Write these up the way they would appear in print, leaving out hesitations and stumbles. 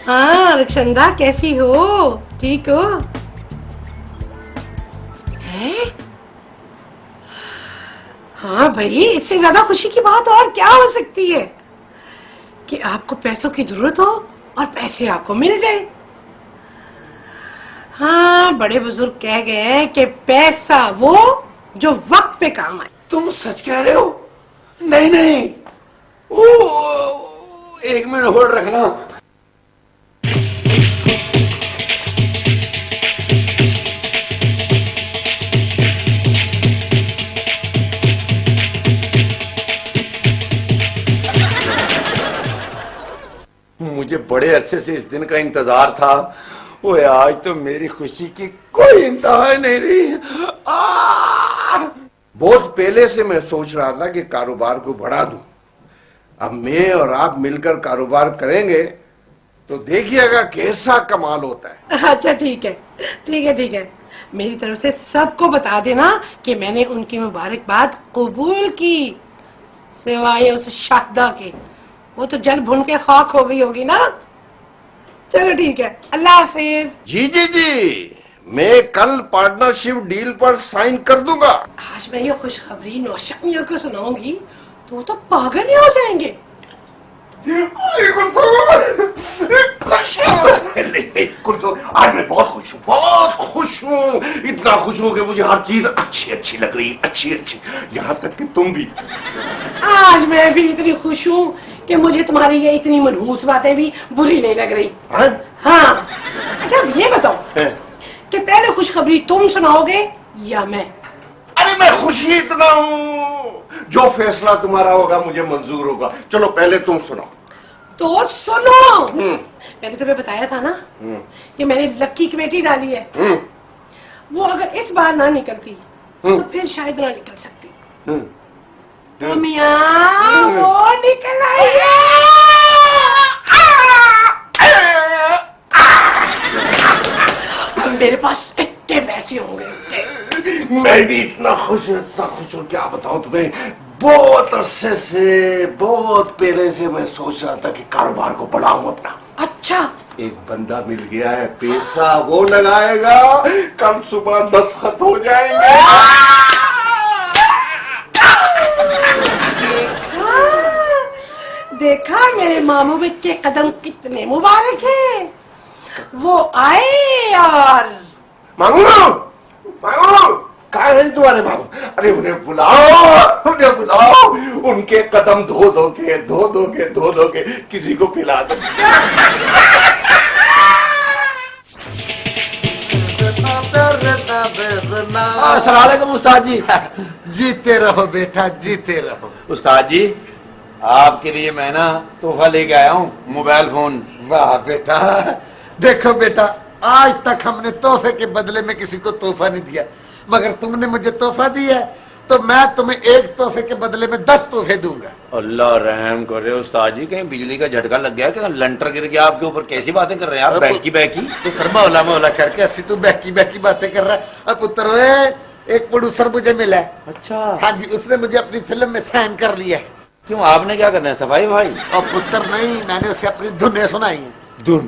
हाँ रक्षंदा, कैसी हो? ठीक हो? हैं? हाँ भाई, इससे ज्यादा खुशी की बात और क्या हो सकती है कि आपको पैसों की जरूरत हो और पैसे आपको मिल जाए। हाँ, बड़े बुजुर्ग कह गए कि पैसा वो जो वक्त पे काम आए। तुम सच कह रहे हो? नहीं नहीं, ओ, एक मिनट होल्ड रखना। मुझे बड़े अरसे से इस दिन का इंतजार था। ओए आज तो मेरी खुशी की कोई इंतहा नहीं रही। बहुत पहले से मैं सोच रहा था कि कारोबार को बढ़ा दूं। अब मैं और आप मिलकर कारोबार करेंगे तो देखिएगा कैसा कमाल होता है। अच्छा ठीक है, ठीक है, ठीक है। मेरी तरफ से सबको बता देना कि मैंने उनकी मुबारकबाद कबूल की, सिवाय उस शाहदा के। वो तो जल भुन के खाक हो गई होगी ना। चलो ठीक है, अल्लाह हाफिज। जी जी जी, मैं कल पार्टनरशिप डील पर साइन कर दूंगा। आज मैं ये खुशखबरी नौशाद मियां को सुनाऊंगी तो वो तो पागल ही हो जाएंगे। आज मैं बहुत खुश हूँ, बहुत खुश हूँ। इतना खुश हूँ कि मुझे हर चीज अच्छी अच्छी लग रही, अच्छी अच्छी, यहाँ तक कि तुम भी। आज मैं भी इतनी खुश हूँ कि मुझे तुम्हारी ये इतनी मनहूस बातें भी बुरी नहीं लग रही। हाँ, अच्छा अब ये बताओ कि पहले खुशखबरी तुम सुनाओगे या मैं? अरे मैं खुश ही इतना हूँ, जो फैसला तुम्हारा होगा मुझे मंजूर होगा। चलो पहले तुम सुनाओ। तो सुनो, मैंने तुम्हें बताया था ना कि मैंने लक्की कमेटी डाली है। वो अगर इस बार ना निकलती तो फिर शायद ना निकल सकती। तो मियां वो निकल आई है। अब मेरे पास इतने पैसे होंगे, मैं भी इतना खुश हूँ, क्या बताऊं तुम्हें। बहुत अरसे से, बहुत पहले से मैं सोच रहा था कि कारोबार को बढ़ाऊं अपना। अच्छा, एक बंदा मिल गया है, पैसा वो लगाएगा, कल सुबह 10 खत हो जाएंगे। देखा मेरे मामू के कदम कितने मुबारक हैं। वो आए और मामू, मामू कहाँ है तुम्हारे मामू? अरे उन्हें बुलाओ, उन्हें बुलाओ। उनके कदम धो धो के किसी को पिला दो। अस्सलाम वालेकुम उस्ताद जी। जीते रहो बेटा, जीते रहो। उस्ताद जी, आपके लिए मैं ना तोहफा लेके आया हूँ, मोबाइल फोन। वाह बेटा, देखो बेटा, आज तक हमने तोहफे के बदले में किसी को तोहफा नहीं दिया, मगर तुमने मुझे तोहफा दिया तो मैं तुम्हें एक तोहफे के बदले में 10 तोहफे दूंगा। अल्लाह रहम करे उस्ताद जी, कहीं बिजली का झटका लग गया कि लंटर गिर गया आपके ऊपर? कैसी बातें कर रहे हैं आप, बहकी बहकी। पुत्र मौला मौला करके ऐसी तू बहकी बहकी बातें कर रहा है। अब पुत्र एक प्रोड्यूसर मुझे मिला है। अच्छा, हाँ जी, उसने मुझे अपनी फिल्म में साइन कर लिया है। क्यों, आपने क्या करना है, सफाई भाई? और पुत्र नहीं, मैंने उसे अपनी धुनें सुनाई है। धुन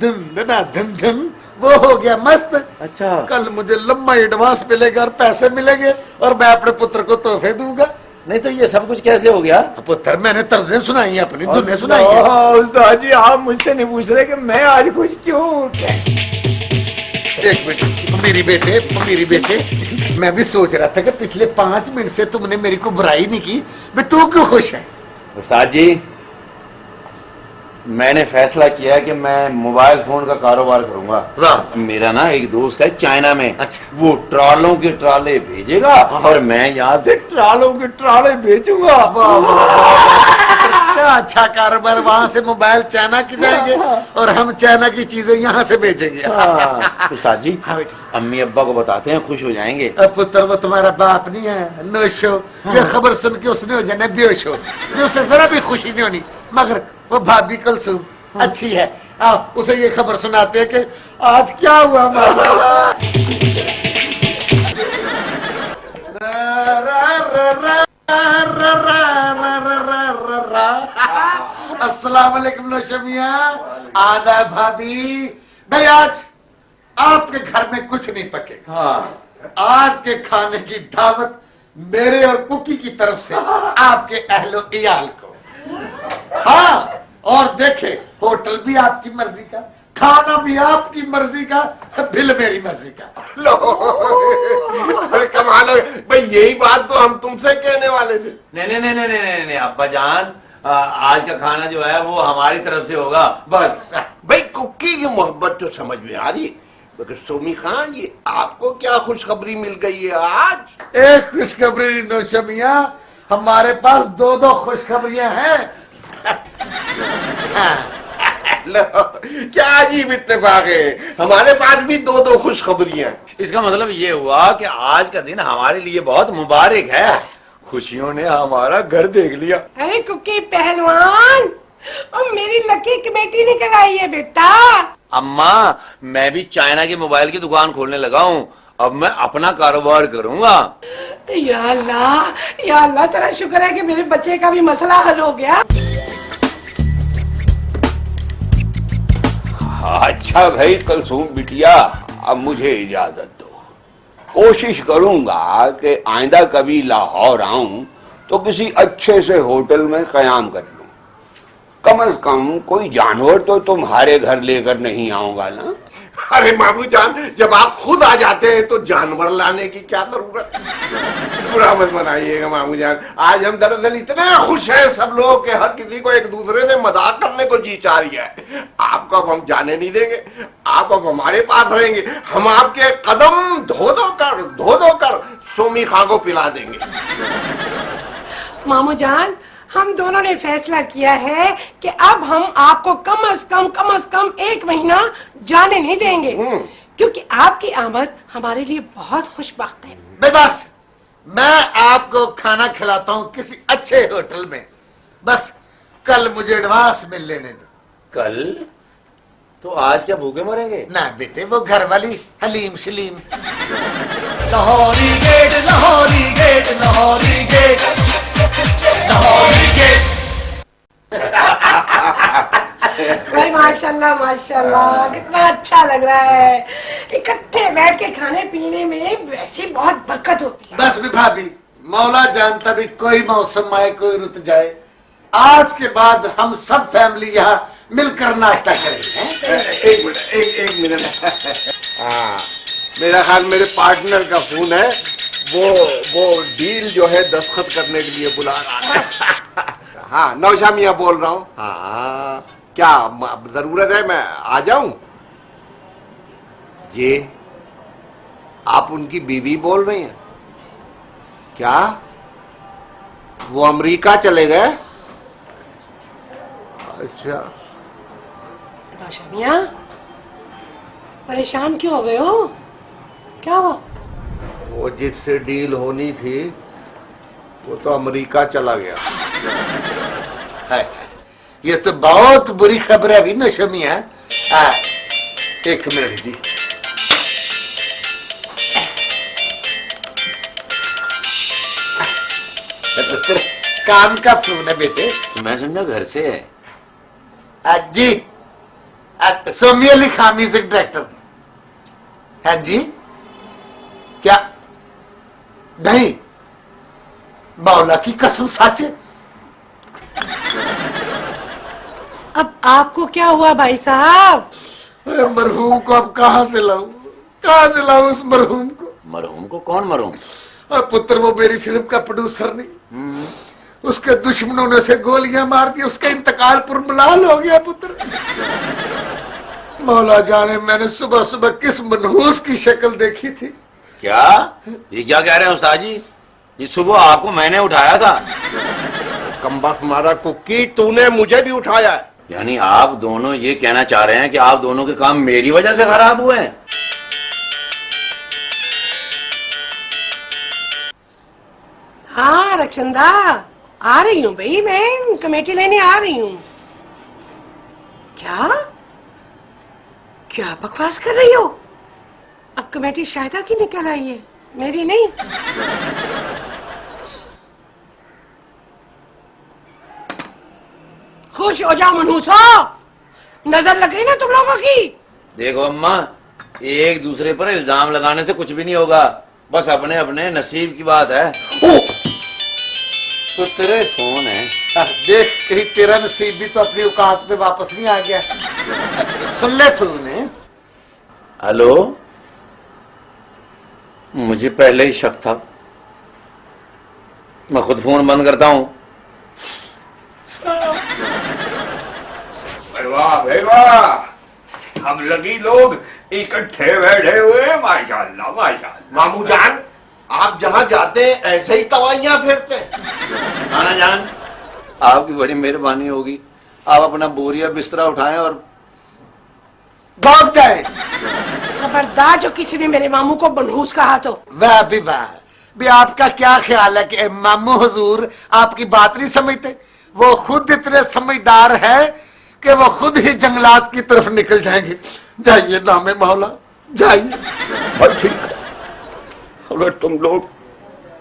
धुन धुना धुन धुन, वो हो गया मस्त। अच्छा, कल मुझे लंबा एडवांस मिलेगा और पैसे मिलेंगे और मैं अपने पुत्र को तोहफे दूंगा। नहीं तो ये सब कुछ कैसे हो गया? पुत्र मैंने तर्जें सुनाई है, अपनी धुनें सुनाई है। उस्ताद जी, आप मुझसे नहीं पूछ रहे कि मैं आज खुश क्यों? एक मिनट मेरी बेटे, मैं भी सोच रहा था कि पिछले 5 मिनट से तुमने मेरी को बुराई नहीं की, मैं तू क्यों खुश है? उस्ताद जी, मैंने फैसला किया कि मैं मोबाइल फोन का कारोबार करूंगा। वाह। मेरा ना एक दोस्त है चाइना में। अच्छा। वो ट्रालों के ट्राले भेजेगा और मैं यहाँ से ट्रालों के ट्राले भेजूंगा। क्या अच्छा कारोबार, वहाँ से मोबाइल चाइना की जाएंगे और हम चाइना की चीजें यहाँ से भेजेंगे। उस्ताद जी, हाँ बेटा। अम्मी अब्बा को बताते हैं, खुश हो जाएंगे। अब पुत्र वो तुम्हारा बाप नहीं है, नोश हो। ये खबर सुन के उसने हो जाना बेहोश हो, उसे जरा भी खुशी नहीं होनी। मगर वो भाभी कुलसुम अच्छी है, आओ उसे ये खबर सुनाते हैं कि आज क्या हुआ। अस्सलाम वालेकुम नौशमिया। आदाब भाभी। भाई आज आपके घर में कुछ नहीं पकेगा। हाँ। आज के खाने की दावत मेरे और कुकी की तरफ से आपके अहलो इयाल को। हाँ, और देखे होटल भी आपकी मर्जी का, खाना भी आपकी मर्जी का, बिल मेरी मर्जी का। लो, अरे कमाल है भाई, यही बात तो हम तुमसे कहने वाले थे। नहीं अब्बा जान, आज का खाना जो है वो हमारी तरफ से होगा बस। भाई कुकी की मोहब्बत तो समझ में आ रही है, मगर सोमी खान ये आपको क्या खुशखबरी मिल गई है आज? एक खुशखबरी नौशमिया, हमारे पास दो दो खुशखबरियां हैं। लो, क्या अजीब इत्तेफाक है, हमारे पास भी दो दो खुशखबरियां। इसका मतलब ये हुआ कि आज का दिन हमारे लिए बहुत मुबारक है। खुशियों ने हमारा घर देख लिया। अरे कुकी पहलवान, और मेरी लकी कमेटी निकल आई है बेटा। अम्मा, मैं भी चाइना की मोबाइल की दुकान खोलने लगा हूँ। अब मैं अपना कारोबार करूंगा। या अल्लाह तेरा शुक्र है कि मेरे बच्चे का भी मसला हल हो गया। अच्छा भाई कुलसूम बिटिया, अब मुझे इजाजत दो। कोशिश करूंगा कि आइंदा कभी लाहौर आऊं तो किसी अच्छे से होटल में कयाम कर लूं। कम से कम कोई जानवर तो तुम्हारे घर लेकर नहीं आऊंगा ना। अरे मामू जान, जब आप खुद आ जाते हैं तो जानवर लाने की क्या जरूरत? बुरा मत मनाइएगा मामू जान, आज हम दरअसल इतने खुश हैं सब लोग कि हर किसी को एक दूसरे से मजाक करने को जी चाह रही है। आपको अब हम जाने नहीं देंगे, आप अब हमारे पास रहेंगे। हम आपके कदम धो धो कर सोमी खां को पिला देंगे। मामू जान, हम दोनों ने फैसला किया है कि अब हम आपको कम से कम 1 महीना जाने नहीं देंगे, क्योंकि आपकी आमद हमारे लिए बहुत खुशबख्त है। बस मैं आपको खाना खिलाता हूँ किसी अच्छे होटल में, बस कल मुझे एडवांस मिल लेने दो। कल? तो आज क्या भूखे मरेंगे? ना बेटे, वो घर वाली Haleem Saleem. Lahori gate, Lahori gate, Lahori gate, Lahori gate. भाई माशाल्लाह कितना अच्छा लग रहा है। इकट्ठे बैठ के खाने पीने में वैसे बहुत बरकत होती है। बस भी भाभी, मौला जानता भी कोई मौसम आए कोई रुत जाए, आज के बाद हम सब फैमिली यहाँ मिलकर नाश्ता करेंगे। एक मिनट हाँ, मेरा ख्याल मेरे पार्टनर का फोन है, वो डील जो है दस्तखत करने के लिए बुला रहा है। हाँ, नौशामिया बोल रहा हूँ। हाँ, क्या जरूरत है मैं आ जाऊं? ये आप उनकी बीवी बोल रही हैं क्या? वो अमेरिका चले गए? अच्छा। नौशामिया, परेशान क्यों हो गए हो? क्या हुआ? वो जिससे डील होनी थी वो तो अमेरिका चला गया। है, ये तो बहुत बुरी खबर है अभी नौशमिया। एक मिनट जी। तेरे काम का फोन है बेटे। तो मैं समझा घर से है। जी, सोमी अली खान म्यूजिक डायरेक्टर। हाँ जी, क्या? नहीं, मौला की कसम सच है। अब आपको क्या हुआ भाई साहब? मरहूम को अब कहाँ से लाऊं उस मरहूम को? मरहूम को? कौन मरहूम? पुत्र, वो मेरी फिल्म का प्रोड्यूसर नहीं, उसके दुश्मनों ने उसे गोलियां मार दी, उसका इंतकाल पुरमलाल हो गया पुत्र। मौला जाने मैंने सुबह सुबह किस मनहूस की शक्ल देखी थी। क्या? ये क्या कह रहे हैं उस्ताद जी? ये सुबह आपको मैंने उठाया था। कमबख्त मारा कुकी, तूने मुझे भी उठाया है। यानी आप दोनों ये कहना चाह रहे हैं कि आप दोनों के काम मेरी वजह से खराब हुए हैं? हाँ रक्षंदा, आ रही हूँ भाई, मैं कमेटी लेने आ रही हूँ। क्या क्या बकवास कर रही हो? अब कमेटी शाहिदा की निकल आई है, मेरी नहीं। खुश खामोश हो जाओ मनहूस हो, नजर लग गई ना तुम लोगों की। देखो अम्मा, एक दूसरे पर इल्जाम लगाने से कुछ भी नहीं होगा, बस अपने अपने नसीब की बात है। तो तेरे फोन है। देख, कहीं तेरा नसीब भी तो अपनी औकात पे वापस नहीं आ गया। सुन ले फोन है। हेलो, मुझे पहले ही शक था, मैं खुद फोन बंद करता हूं। वाह भाई वाह, हम लगी लोग इकट्ठे बैठे हुए, माशाल्लाह माशाल्लाह। मामू जान, आप जहां जाते हैं ऐसे ही तवाइयां फेरते हैं। नाना जान, आपकी बड़ी मेहरबानी होगी, आप अपना बोरिया बिस्तरा उठाएं और भाग जाए। खबरदार जो किसी ने मेरे मामू को मनहूस कहा तो। वाह भी वाह भी, आपका क्या ख्याल है कि मामू हुजूर आपकी बात नहीं समझते? वो खुद इतने समझदार है कि वो खुद ही जंगलात की तरफ निकल जाएंगे। जाइए नामे मौला, जाइए। बस ठीक है, अगर तुम लोग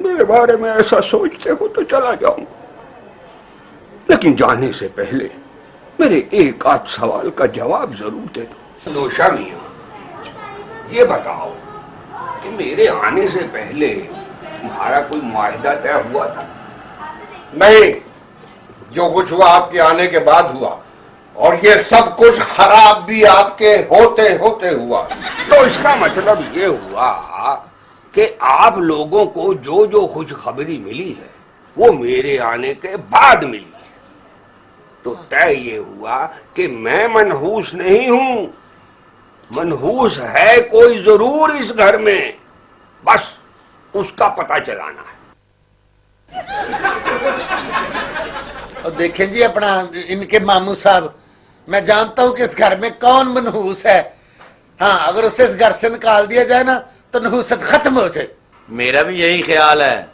मेरे बारे में ऐसा सोचते हो तो चला जाऊंगा, लेकिन जाने से पहले मेरे एक आध सवाल का जवाब जरूर दे दो। नौशा मियां, ये बताओ कि मेरे आने से पहले तुम्हारा कोई माहिदा तय हुआ था? नहीं, जो कुछ हुआ आपके आने के बाद हुआ, और ये सब कुछ खराब भी आपके होते होते हुआ। तो इसका मतलब ये हुआ कि आप लोगों को जो जो खुशखबरी मिली है वो मेरे आने के बाद मिली है। तो तय ये हुआ कि मैं मनहूस नहीं हूं, मनहूस है कोई जरूर इस घर में, बस उसका पता चलाना है। और देखें जी अपना इनके मामू साहब, मैं जानता हूं कि इस घर में कौन मनहूस है। हाँ, अगर उसे इस घर से निकाल दिया जाए ना तो नहूसत खत्म हो जाए। मेरा भी यही ख्याल है।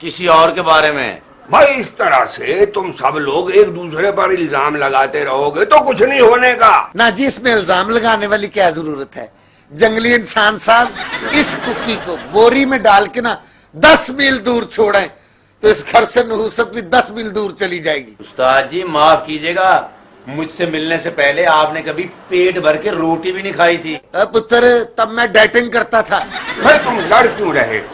किसी और के बारे में भाई इस तरह से तुम सब लोग एक दूसरे पर इल्जाम लगाते रहोगे तो कुछ नहीं होने का। ना जी, इसमें इल्जाम लगाने वाली क्या जरूरत है? जंगली इंसान साहब, इस कुकी को बोरी में डाल के ना 10 मील दूर छोड़ें तो इस घर से नहूसत भी 10 मील दूर चली जाएगी। उस्ताद जी माफ कीजिएगा, मुझसे मिलने से पहले आपने कभी पेट भर के रोटी भी नहीं खाई थी। पुत्र, तब मैं डाइटिंग करता था। भाई तुम लड़ क्यों रहे हो?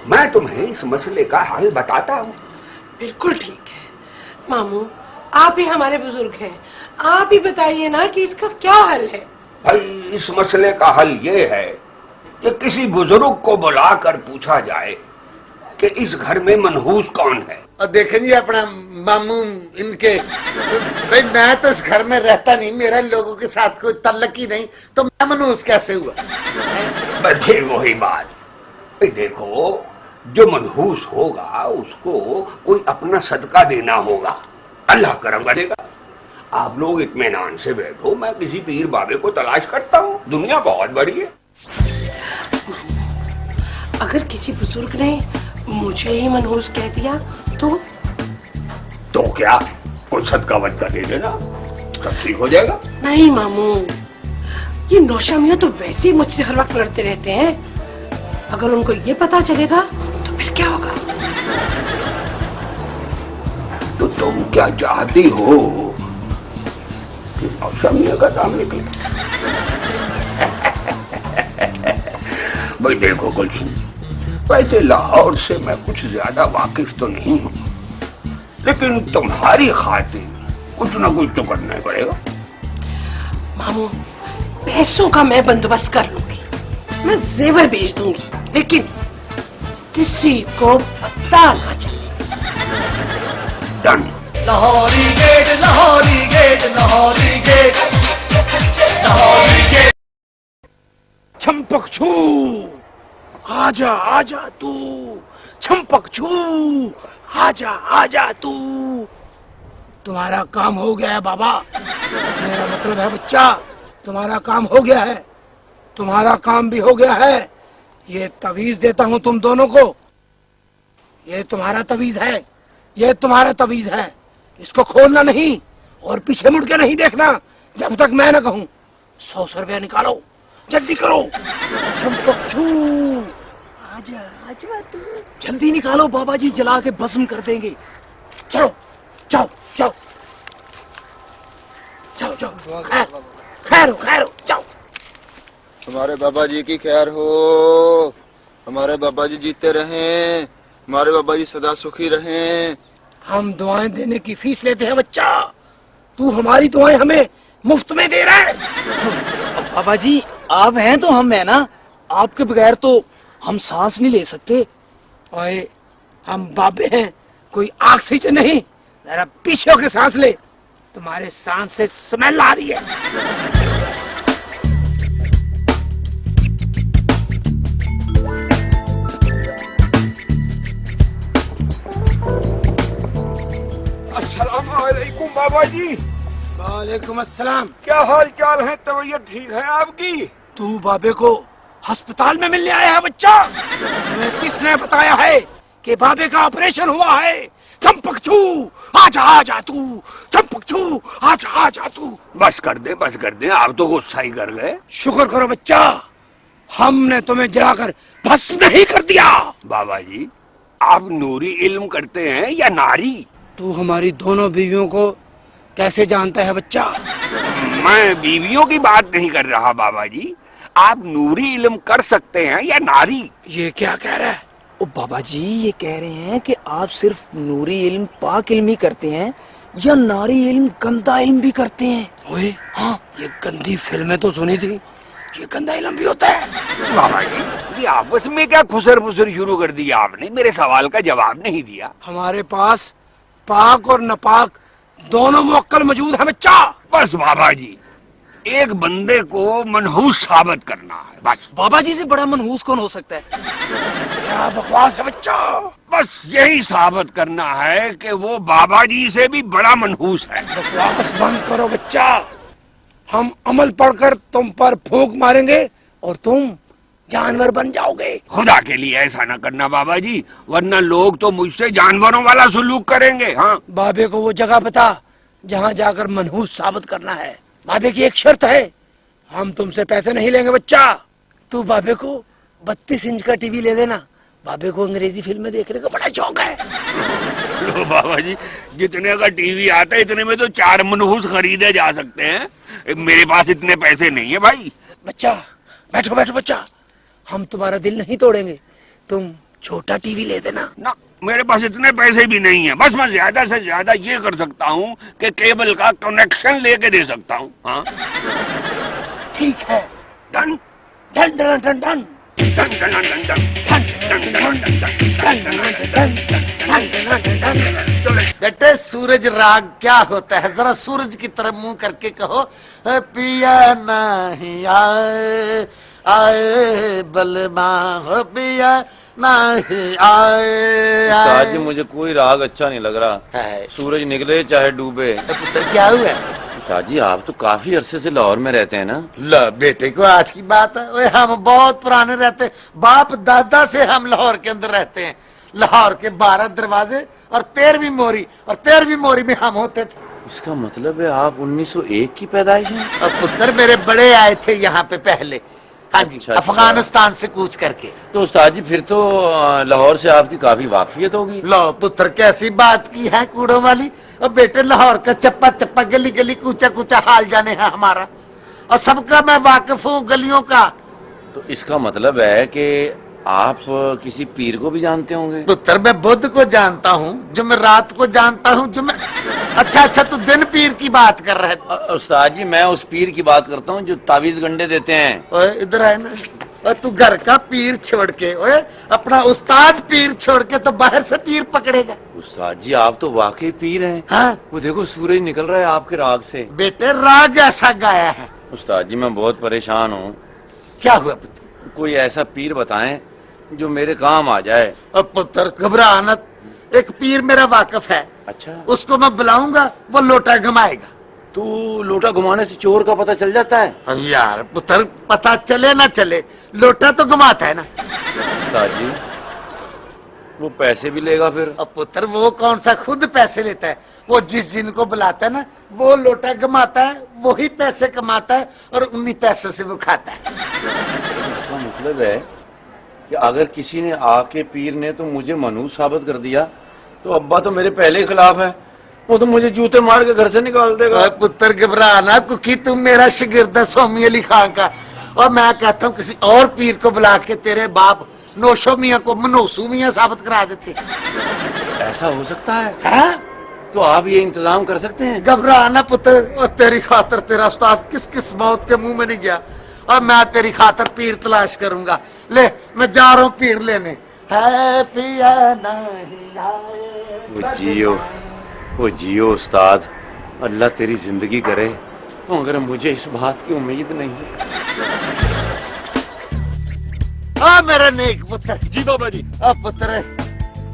मैं तुम्हें इस मसले का हल बताता हूँ। बिल्कुल ठीक है मामू, आप ही हमारे बुजुर्ग हैं, आप ही बताइए ना कि इसका क्या हल है। भाई इस मसले का हल ये है कि किसी बुजुर्ग को बुलाकर पूछा जाए कि इस घर में मनहूस कौन है। और देखें जी अपना मामू इनके, भाई मैं तो इस घर में रहता नहीं, मेरा लोगों के साथ कोई तल्लक ही नहीं, तो मैं मनहूस कैसे हुआ? बधे वही बात। भाई देखो, जो मनहूस होगा उसको कोई अपना सदका देना होगा, अल्लाह करम करेगा। आप लोग इत्मीनान से बैठो, मैं किसी पीर बाबे को तलाश करता हूँ, दुनिया बहुत बड़ी है। अगर किसी बुजुर्ग ने मुझे ही मनहूस कह दिया तो क्या कोई सदका वदका दे देना, सब ठीक हो जाएगा। नहीं मामू, ये नौशा मियां तो वैसे ही मुझसे हर वक्त लड़ते रहते हैं, अगर उनको ये पता चलेगा तो फिर क्या होगा? तो तुम क्या चाहती हो कि नौशा मियां का काम निकले? भाई देखो कुलसुम, वैसे लाहौर से मैं कुछ ज्यादा वाकिफ तो नहीं हूं, लेकिन तुम्हारी खातिर कुछ ना कुछ तो करना ही पड़ेगा। मामू, पैसों का मैं बंदोबस्त कर लूंगी, मैं जेवर बेच दूंगी, लेकिन किसी को पता ना चले। Done. Lahori gate Lahori gate Lahori gate Lahori gate. छंपकछू आजा आजा तू, छंपकछू आजा आजा तू। तुम्हारा काम हो गया है बाबा, मेरा मतलब है बच्चा, तुम्हारा काम हो गया है, तुम्हारा काम भी हो गया है। ये तवीज देता हूं तुम दोनों को, ये तुम्हारा तवीज है, ये तुम्हारा तवीज है, इसको खोलना नहीं और पीछे मुड़ के नहीं देखना जब तक मैं ना कहूं। 100 रुपया निकालो, जल्दी करो। छंपकछू आजा आजा तू, जल्दी निकालो, बाबा जी जला के भस्म कर देंगे। चलो जाओ जाओ। जाओ जाओ, खैर हो जाओ। हमारे बाबा जी की खैर हो, हमारे बाबा जी जीते रहें, हमारे बाबा जी सदा सुखी रहें। हम दुआएं देने की फीस लेते हैं बच्चा, तू हमारी दुआएं हमें मुफ्त में दे रहा है। बाबा जी आप हैं तो हम हैं ना, आपके बगैर तो हम सांस नहीं ले सकते। ओए हम बाबे हैं, कोई ऑक्सीजन नहीं। जरा पीछे होके सांस ले, तुम्हारे सांस से स्मेल आ रही है। अस्सलाम वालेकुम बाबा जी। वालेकुम अस्सलाम। क्या हाल चाल है, तबीयत ठीक है आपकी? तू बाबे को अस्पताल में मिलने आया है बच्चा? तुम्हें किसने बताया है कि बाबे का ऑपरेशन हुआ है? चंपकचू आजा तू, चंपकचू आजा तू। बस कर दे, आप तो गुस्सा ही कर गए। शुक्र करो बच्चा, हमने तुम्हें जलाकर भस्म नहीं कर दिया। बाबा जी आप नूरी इल्म करते हैं या नारी? तू हमारी दोनों बीवियों को कैसे जानता है बच्चा? मैं बीवियों की बात नहीं कर रहा बाबा जी, आप नूरी इल्म कर सकते हैं या नारी? ये क्या कह रहा है? ओ बाबा जी ये कह रहे हैं कि आप सिर्फ नूरी इल्म पाक इल्म ही करते हैं या नारी इल्म गंदा इल्म भी करते हैं? ओए हाँ, ये गंदी फिल्में तो सुनी थी, ये गंदा इल्म भी होता है। बाबा जी ये आपस में क्या खुसर फुसर शुरू कर दिया आपने, मेरे सवाल का जवाब नहीं दिया। हमारे पास पाक और नापाक दोनों मुवक्किल मौजूद है बच्चा। बस बाबा जी एक बंदे को मनहूस साबित करना है बस। बाबा जी से बड़ा मनहूस कौन हो सकता है? क्या बकवास है बच्चा? बस यही साबित करना है कि वो बाबा जी से भी बड़ा मनहूस है। बकवास बंद करो बच्चा, हम अमल पढ़कर तुम पर फूंक मारेंगे और तुम जानवर बन जाओगे। खुदा के लिए ऐसा न करना बाबा जी, वरना लोग तो मुझसे जानवरों वाला सलूक करेंगे। हाँ बाबे को वो जगह बता जहाँ जाकर मनहूस साबित करना है। बाबे की एक शर्त है, हम तुमसे पैसे नहीं लेंगे बच्चा। तू बाबे को 32 इंच का टीवी ले देना, बाबे को अंग्रेजी फिल्में देखने का बड़ा शौक है। लो बाबा जी जितने का टीवी आता है इतने में तो 4 मनहूस खरीदे जा सकते हैं, मेरे पास इतने पैसे नहीं है भाई। बच्चा बैठो बच्चा, हम तुम्हारा दिल नहीं तोड़ेंगे, तुम छोटा टीवी ले देना। ना मेरे पास इतने पैसे भी नहीं है, बस मैं ज्यादा से ज्यादा ये कर सकता हूँ कि केबल का कनेक्शन लेके दे सकता हूँ। हाँ ठीक है, done done done done done done done done done done. बेटे सूरज राग क्या होता है, जरा सूरज की तरफ मुंह करके कहो, पिया नहीं आए आए बलमा हो, पिया नहीं आए उस्ताद जी आए। मुझे कोई राग अच्छा नहीं लग रहा, है। सूरज निकले चाहे डूबे। तो पुत्र क्या हुआ? उस्ताद जी आप तो काफी अरसे से लाहौर में रहते हैं ना? लो बेटे को आज की बात है, ओए हम बहुत पुराने रहते, बाप दादा से हम लाहौर के अंदर रहते हैं। लाहौर के 12 दरवाजे और 13वीं मोरी, और 13वीं मोरी में हम होते थे। इसका मतलब है आप 1901 की पैदाइश हैं? और पुत्र मेरे बड़े आए थे यहाँ पे पहले, हाँ जी, अच्छा, अफगानिस्तान से कूच करके। तो उस्ताद जी फिर तो लाहौर से आपकी काफी वाकफियत होगी। लो पुत्र कैसी बात की है कूड़ों वाली, और बेटे लाहौर का चप्पा चप्पा गली गली कूचा कूचा हाल जाने है हमारा, और सबका मैं वाकिफ हूँ गलियों का। तो इसका मतलब है कि आप किसी पीर को भी जानते होंगे? पुत्र मैं बुद्ध को जानता हूँ, जुमेरात को जानता हूँ, अच्छा तू दिन पीर की बात कर रहे थे। उस्ताद जी मैं उस पीर की बात करता हूँ जो तावीज गंडे देते हैं। ओए इधर आए ना, और तू घर का पीर छोड़ के, ओए अपना उस्ताद पीर छोड़ के तो बाहर से पीर पकड़ेगा। उस्ताद जी आप तो वाकई पीर हैं। हाँ वो देखो सूरज निकल रहा है आपके राग से। बेटे राग ऐसा गाया है। उस्ताद जी मैं बहुत परेशान हूँ, क्या हुआ पुत्र? कोई ऐसा पीर बताएं जो मेरे काम आ जाए। अब पुत्र घबरा मत, एक पीर मेरा वाकिफ है, अच्छा उसको मैं बुलाऊंगा, वो लोटा घुमाएगा। तो लोटा घुमाने से चोर का पता चल जाता है? अब यार पुत्र पता चले ना चले, लोटा तो घुमाता है ना। उस्ताद जी वो पैसे भी लेगा फिर? अब पुत्र वो कौन सा खुद पैसे लेता है, वो जिस जिनको बुलाता है ना वो लोटा घुमाता है, वही पैसे कमाता है और उन्हीं पैसों से वो खाता है। तो इसका मतलब है कि अगर किसी ने आके पीर ने तो मुझे मनहूस साबित कर दिया तो अब्बा तो मेरे पहले ही खिलाफ है, वो तो मुझे जूते मार के घर से निकाल देगा। ओए पुत्र घबरा ना, क्योंकि तुम मेरा शागिर्द है सोमी अली खान का, और मैं कहता हूँ किसी और पीर को बुला के तेरे बाप नौशो मियाँ को मनोसू मियाँ साबित करा देते। ऐसा हो सकता है? हाँ? तो आप ये इंतजाम कर सकते हैं? घबरा ना पुत्र, और तेरी खातर तेरा उस्ताद किस किस मौत के मुंह में नहीं गया, और मैं तेरी खातर पीर तलाश करूंगा। ले मैं जा रहा हूँ पीर लेने। है पिया नहीं आए। वो जियो उस्ताद, अल्लाह तेरी जिंदगी करे, मगर मुझे इस बात की उम्मीद नहीं। मेरा नेक पुत्र। जी बाबा जी। पुत्र,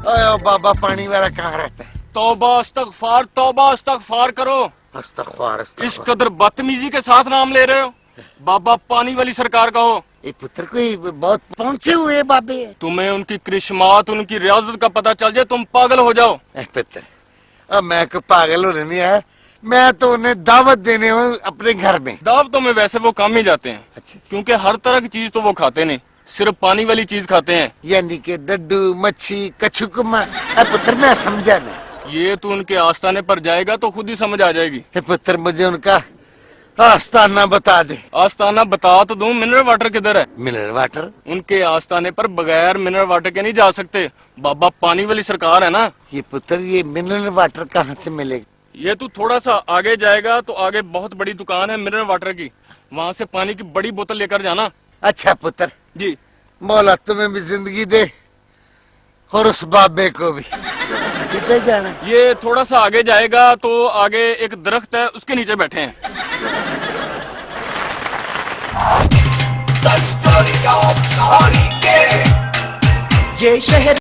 ओ बाबा पानी वाला कहाँ रहता है? तौबा इस्तगफार करो। अस्तगफार इस कदर बदतमीजी के साथ नाम ले रहे हो। बाबा पानी वाली सरकार का हो। ये पुत्र कोई बहुत पहुंचे हुए बाबे। तुम्हें उनकी करिश्मात, उनकी रियाजत का पता चल जाए तुम पागल हो जाओ। पुत्र, अब मैं को पागल होने नहीं आया, मैं तो उन्हें दावत देने हूँ अपने घर में। दावतों में वैसे वो कम ही जाते हैं। अच्छा। क्योंकि हर तरह की चीज तो वो खाते नहीं, सिर्फ पानी वाली चीज खाते हैं। यानी कि डड्डू, मच्छी, कछुकुमा। पुत्र मैं समझा नहीं। ये तो उनके आस्थाने पर जाएगा तो खुद ही समझ आ जाएगी। पुत्र मुझे उनका आस्थाना बता दे। आस्थाना बता तो दूं, मिनरल वाटर किधर है? Mineral water? उनके आस्थाने पर बगैर मिनरल वाटर के नहीं जा सकते। बाबा पानी वाली सरकार है ना। ये पुत्र, ये मिनरल वाटर कहाँ से मिलेगा? ये तू थोड़ा सा आगे जाएगा तो आगे बहुत बड़ी दुकान है मिनरल वाटर की, वहाँ से पानी की बड़ी बोतल लेकर जाना। अच्छा पुत्र जी। मौला तुम्हें भी जिंदगी दे और उस बाबे को भी। सीधे जाना। ये थोड़ा सा आगे जाएगा तो आगे एक दरख्त है, उसके नीचे बैठे हैं। The story of Lahori Gate। ये शहर